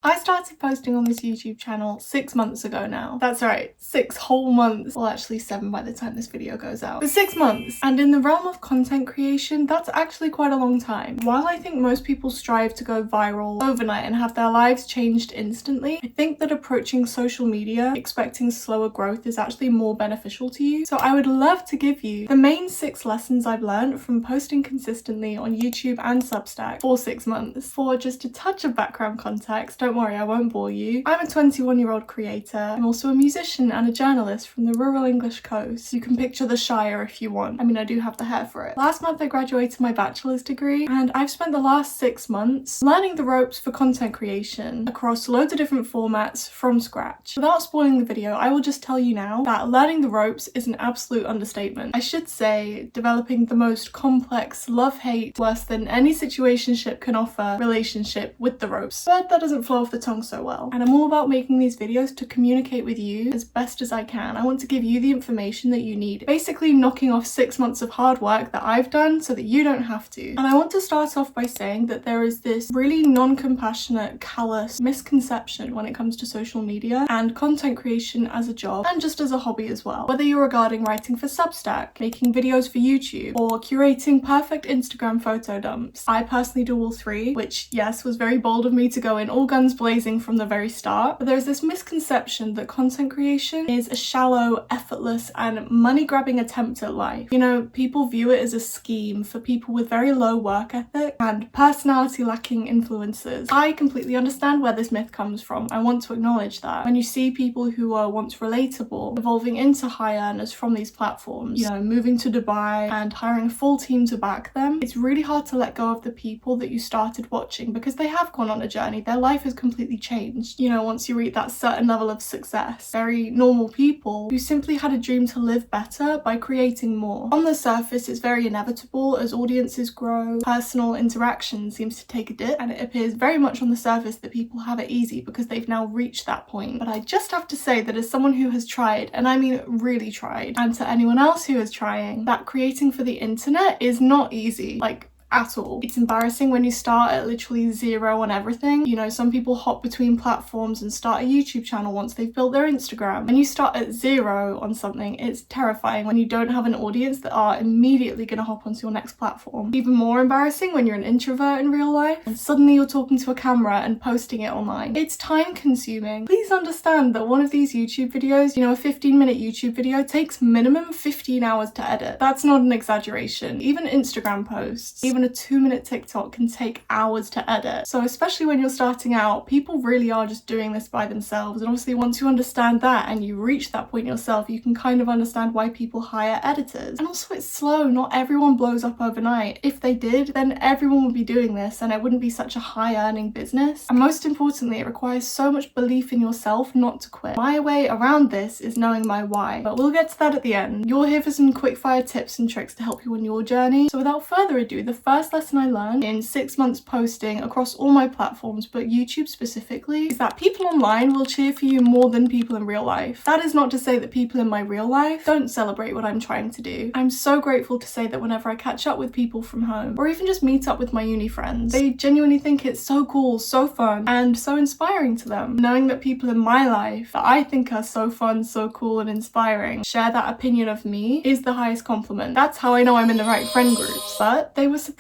I started posting on this YouTube channel 6 months ago now. That's right, 6 whole months. Well, actually 7 by the time this video goes out. But 6 months. And in the realm of content creation, that's actually quite a long time. While I think most people strive to go viral overnight and have their lives changed instantly, I think that approaching social media expecting slower growth is actually more beneficial to you. So I would love to give you the main 6 lessons I've learned from posting consistently on YouTube and Substack for 6 months. For just a touch of background context, don't worry, I won't bore you. I'm a 21-year-old creator. I'm also a musician and a journalist from the rural English coast. You can picture the Shire if you want. I mean, I do have the hair for it. Last month I graduated my bachelor's degree, and I've spent the last 6 months learning the ropes for content creation across loads of different formats from scratch. Without spoiling the video, I will just tell you now that learning the ropes is an absolute understatement. I should say, developing the most complex love-hate, worse than any situationship can offer relationship with the ropes. But that doesn't flow off the tongue so well. And I'm all about making these videos to communicate with you as best as I can. I want to give you the information that you need. Basically knocking off 6 months of hard work that I've done so that you don't have to. And I want to start off by saying that there is this really non-compassionate, callous misconception when it comes to social media and content creation as a job and just as a hobby as well. Whether you're regarding writing for Substack, making videos for YouTube, or curating perfect Instagram photo dumps. I personally do all 3, which yes, was very bold of me to go in all guns blazing from the very start. But there's this misconception that content creation is a shallow, effortless, and money-grabbing attempt at life. You know, people view it as a scheme for people with very low work ethic and personality-lacking influencers. I completely understand where this myth comes from. I want to acknowledge that. When you see people who are once relatable evolving into high earners from these platforms, you know, moving to Dubai and hiring a full team to back them, it's really hard to let go of the people that you started watching because they have gone on a journey. Their life has completely changed. You know, once you reach that certain level of success, very normal people who simply had a dream to live better by creating more. On the surface, it's very inevitable as audiences grow, personal interaction seems to take a dip, and it appears very much on the surface that people have it easy because they've now reached that point. But I just have to say that as someone who has tried, and I mean really tried, and to anyone else who is trying, that creating for the internet is not easy. Like, at all. It's embarrassing when you start at literally 0 on everything. You know, some people hop between platforms and start a YouTube channel once they've built their Instagram. When you start at 0 on something, it's terrifying when you don't have an audience that are immediately gonna hop onto your next platform. Even more embarrassing when you're an introvert in real life and suddenly you're talking to a camera and posting it online. It's time consuming. Please understand that one of these YouTube videos, you know, a 15-minute YouTube video takes minimum 15 hours to edit. That's not an exaggeration. Even Instagram posts, even a 2-minute TikTok can take hours to edit. So especially when you're starting out, people really are just doing this by themselves. And obviously once you understand that and you reach that point yourself, you can kind of understand why people hire editors. And also it's slow. Not everyone blows up overnight. If they did, then everyone would be doing this and it wouldn't be such a high earning business. And most importantly, it requires so much belief in yourself not to quit. My way around this is knowing my why, but we'll get to that at the end. You're here for some quick fire tips and tricks to help you on your journey. So without further ado, the first lesson I learned in 6 months posting across all my platforms, but YouTube specifically, is that people online will cheer for you more than people in real life. That is not to say that people in my real life don't celebrate what I'm trying to do. I'm so grateful to say that whenever I catch up with people from home, or even just meet up with my uni friends, they genuinely think it's so cool, so fun, and so inspiring to them. Knowing that people in my life that I think are so fun, so cool, and inspiring share that opinion of me is the highest compliment. That's how I know I'm in the right friend groups. But they were surprised.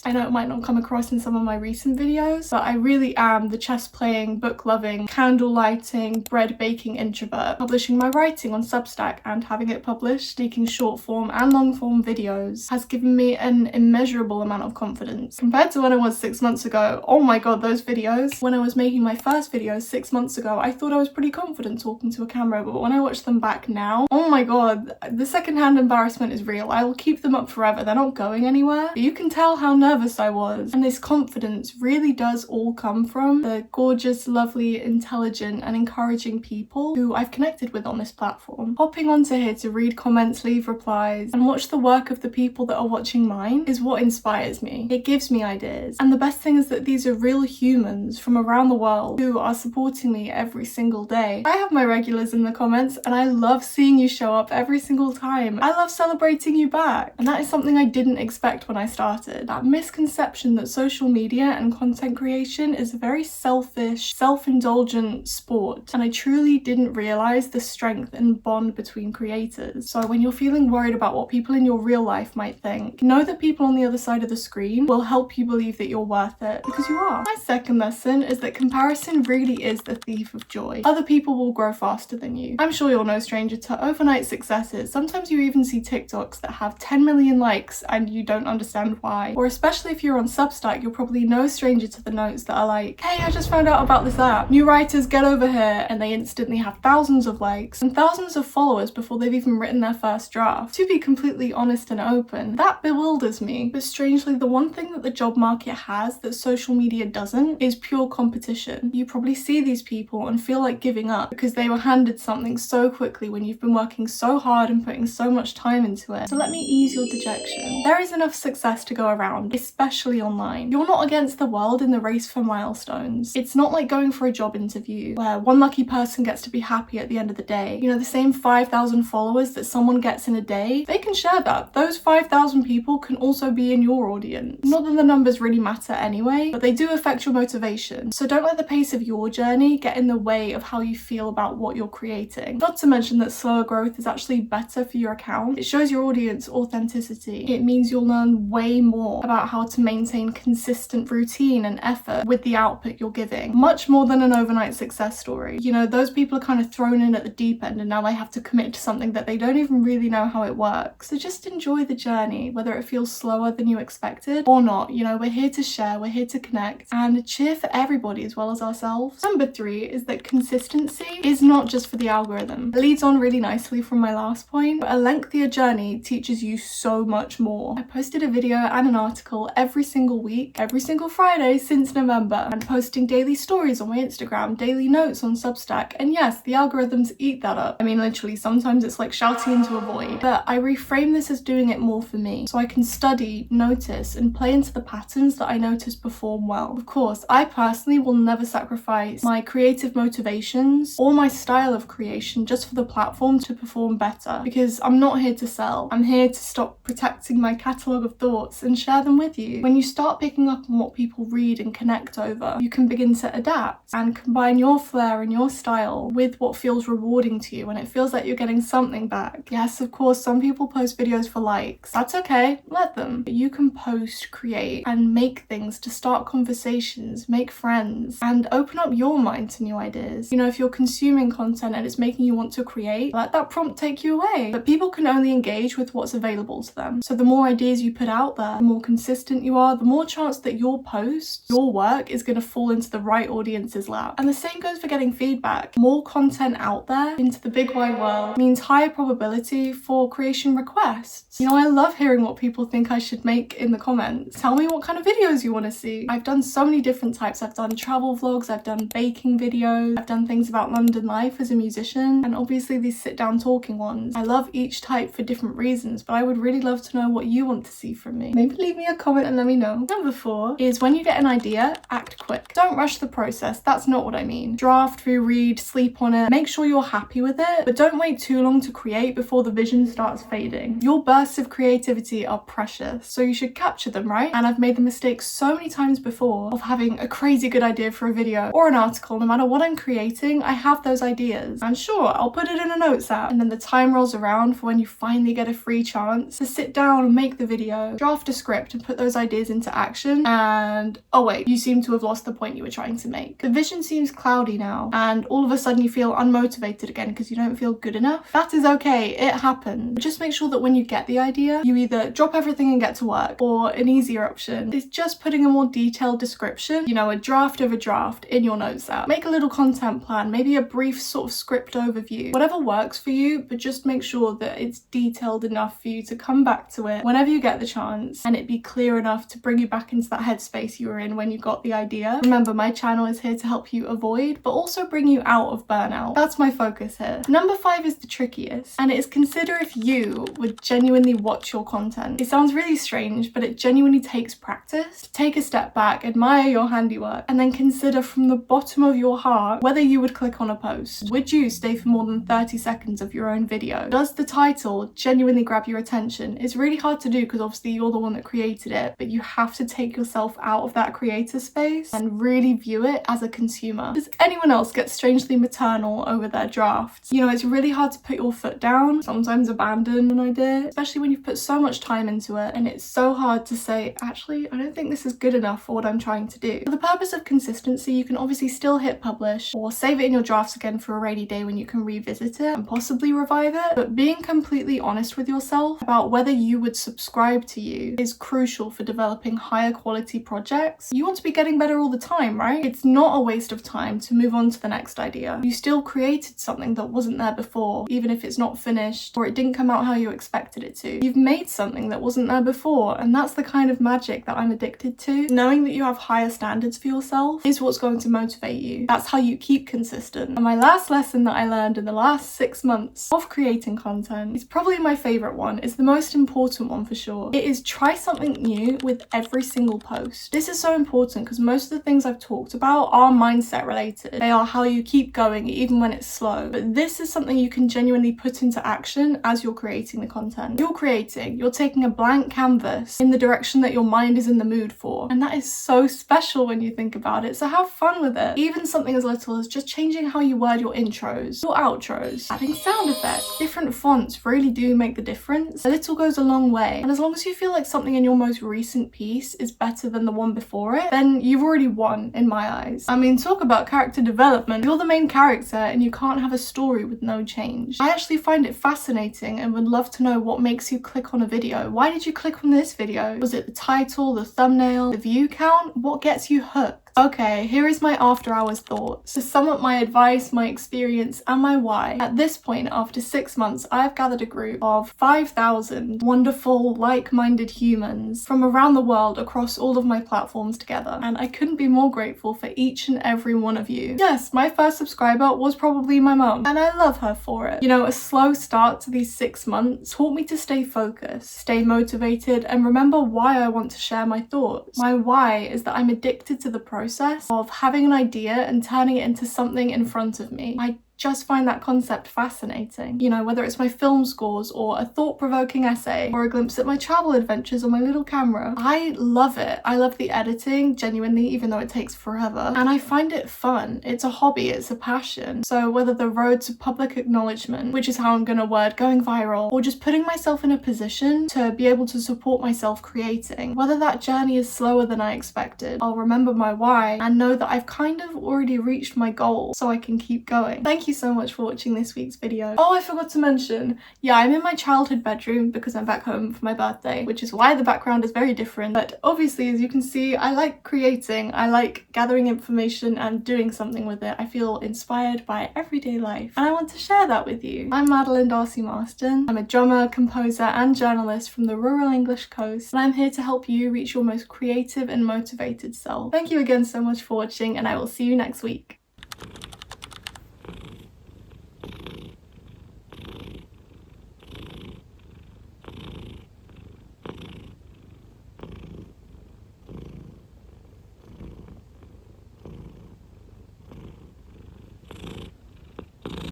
I know it might not come across in some of my recent videos, but I really am the chess playing, book loving, candle lighting, bread baking introvert. Publishing my writing on Substack and having it published, making short form and long form videos has given me an immeasurable amount of confidence. Compared to when I was 6 months ago, oh my god, those videos. When I was making my first videos 6 months ago, I thought I was pretty confident talking to a camera, but when I watch them back now, oh my god, the secondhand embarrassment is real. I will keep them up forever. They're not going anywhere. But you can tell how nervous I was, and this confidence really does all come from the gorgeous, lovely, intelligent and encouraging people who I've connected with on this platform. Hopping onto here to read comments, leave replies and watch the work of the people that are watching mine is what inspires me. It gives me ideas, and the best thing is that these are real humans from around the world who are supporting me every single day. I have my regulars in the comments and I love seeing you show up every single time. I love celebrating you back, and that is something I didn't expect when I started. started. That misconception that social media and content creation is a very selfish, self-indulgent sport, and I truly didn't realize the strength and bond between creators. So when you're feeling worried about what people in your real life might think, know that people on the other side of the screen will help you believe that you're worth it, because you are. My second lesson is that comparison really is the thief of joy. Other people will grow faster than you. I'm sure you're no stranger to overnight successes. Sometimes you even see TikToks that have 10 million likes and you don't understand why. Or especially if you're on Substack, you're probably no stranger to the notes that are like, hey, I just found out about this app. New writers, get over here. And they instantly have thousands of likes and thousands of followers before they've even written their first draft. To be completely honest and open, that bewilders me. But strangely, the one thing that the job market has that social media doesn't is pure competition. You probably see these people and feel like giving up because they were handed something so quickly when you've been working so hard and putting so much time into it. So let me ease your dejection. There is enough success to go around, especially online. You're not against the world in the race for milestones. It's not like going for a job interview where one lucky person gets to be happy at the end of the day. You know, the same 5,000 followers that someone gets in a day, they can share that. Those 5,000 people can also be in your audience. Not that the numbers really matter anyway, but they do affect your motivation. So don't let the pace of your journey get in the way of how you feel about what you're creating. Not to mention that slower growth is actually better for your account. It shows your audience authenticity. It means you'll learn way more about how to maintain consistent routine and effort with the output you're giving. Much more than an overnight success story. You know, those people are kind of thrown in at the deep end and now they have to commit to something that they don't even really know how it works. So just enjoy the journey, whether it feels slower than you expected or not. You know, we're here to share, we're here to connect and cheer for everybody as well as ourselves. Number 3 is that consistency is not just for the algorithm. It leads on really nicely from my last point, but a lengthier journey teaches you so much more. I posted a video and an article every single week, every single Friday since November, and posting daily stories on my Instagram, daily notes on Substack, and yes, the algorithms eat that up. I mean, literally, sometimes it's like shouting into a void, but I reframe this as doing it more for me, so I can study, notice, and play into the patterns that I notice perform well. Of course, I personally will never sacrifice my creative motivations or my style of creation just for the platform to perform better, because I'm not here to sell. I'm here to stop protecting my catalogue of thoughts and share them with you. When you start picking up on what people read and connect over, you can begin to adapt and combine your flair and your style with what feels rewarding to you, and it feels like you're getting something back. Yes, of course, some people post videos for likes. That's okay, let them. But you can post, create, and make things to start conversations, make friends, and open up your mind to new ideas. You know, if you're consuming content and it's making you want to create, let that prompt take you away. But people can only engage with what's available to them. So the more ideas you put out there, the more consistent you are, the more chance that your post, your work is going to fall into the right audience's lap. And the same goes for getting feedback. More content out there into the big wide world means higher probability for creation requests. You know, I love hearing what people think I should make in the comments. Tell me what kind of videos you want to see. I've done so many different types. I've done travel vlogs, I've done baking videos, I've done things about London life as a musician, and obviously these sit down talking ones. I love each type for different reasons, but I would really love to know what you want to see from me. Maybe leave me a comment and let me know. Number 4 is when you get an idea, act quick. Don't rush the process. That's not what I mean. Draft, reread, sleep on it. Make sure you're happy with it, but don't wait too long to create before the vision starts fading. Your bursts of creativity are precious, so you should capture them, right? And I've made the mistake so many times before of having a crazy good idea for a video or an article. No matter what I'm creating, I have those ideas. And sure, I'll put it in a notes app, and then the time rolls around for when you finally get a free chance to sit down and make the video, draft a script, and put those ideas into action, and oh wait, you seem to have lost the point you were trying to make. The vision seems cloudy now, and all of a sudden you feel unmotivated again because you don't feel good enough. That is okay, it happens. But just make sure that when you get the idea, you either drop everything and get to work, or an easier option is just putting a more detailed description, you know, a draft of a draft in your notes app. Make a little content plan, maybe a brief sort of script overview, whatever works for you, but just make sure that it's detailed enough for you to come back to it whenever you get the chance, and it be clear enough to bring you back into that headspace you were in when you got the idea. Remember, my channel is here to help you avoid, but also bring you out of burnout. That's my focus here. Number 5 is the trickiest, and it is consider if you would genuinely watch your content. It sounds really strange, but it genuinely takes practice to take a step back, admire your handiwork, and then consider from the bottom of your heart whether you would click on a post. Would you stay for more than 30 seconds of your own video? Does the title genuinely grab your attention? It's really hard to do because obviously you're the one that created it, but you have to take yourself out of that creator space and really view it as a consumer. Does anyone else get strangely maternal over their drafts? You know, it's really hard to put your foot down, sometimes abandon an idea, especially when you've put so much time into it, and it's so hard to say, actually, I don't think this is good enough for what I'm trying to do. For the purpose of consistency, you can obviously still hit publish or save it in your drafts again for a rainy day when you can revisit it and possibly revive it, but being completely honest with yourself about whether you would subscribe to you is crucial for developing higher quality projects. You want to be getting better all the time, right? It's not a waste of time to move on to the next idea. You still created something that wasn't there before, even if it's not finished or it didn't come out how you expected it to. You've made something that wasn't there before, and that's the kind of magic that I'm addicted to. Knowing that you have higher standards for yourself is what's going to motivate you. That's how you keep consistent. And my last lesson that I learned in the last 6 months of creating content is probably my favorite one. It's the most important one for sure. It is try something new with every single post. This is so important because most of the things I've talked about are mindset related. They are how you keep going even when it's slow. But this is something you can genuinely put into action as you're creating the content. You're taking a blank canvas in the direction that your mind is in the mood for. And that is so special when you think about it. So have fun with it. Even something as little as just changing how you word your intros, your outros, adding sound effects. Different fonts really do make the difference. A little goes a long way. And as long as you feel like something in your most recent piece is better than the one before it, then you've already won in my eyes. I mean, talk about character development. You're the main character and you can't have a story with no change. I actually find it fascinating and would love to know what makes you click on a video. Why did you click on this video? Was it the title, the thumbnail, the view count? What gets you hooked? Okay, here is my after hours thoughts. To sum up my advice, my experience, and my why, at this point, after 6 months, I have gathered a group of 5,000 wonderful, like-minded humans from around the world across all of my platforms together. And I couldn't be more grateful for each and every one of you. Yes, my first subscriber was probably my mum, and I love her for it. You know, a slow start to these 6 months taught me to stay focused, stay motivated, and remember why I want to share my thoughts. My why is that I'm addicted to the process of having an idea and turning it into something in front of me. I just find that concept fascinating. You know, whether it's my film scores or a thought-provoking essay or a glimpse at my travel adventures on my little camera. I love it. I love the editing, genuinely, even though it takes forever. And I find it fun. It's a hobby, it's a passion. So whether the road to public acknowledgement, which is how I'm gonna word going viral, or just putting myself in a position to be able to support myself creating, whether that journey is slower than I expected, I'll remember my why and know that I've kind of already reached my goal so I can keep going. Thank you so much for watching this week's video. Oh, I forgot to mention, yeah, I'm in my childhood bedroom because I'm back home for my birthday, which is why the background is very different. But obviously, as you can see, I like creating, I like gathering information and doing something with it. I feel inspired by everyday life and I want to share that with you. I'm Madeleine.d.Marston. I'm a drummer, composer and journalist from the rural English coast, and I'm here to help you reach your most creative and motivated self. Thank you again so much for watching, and I will see you next week.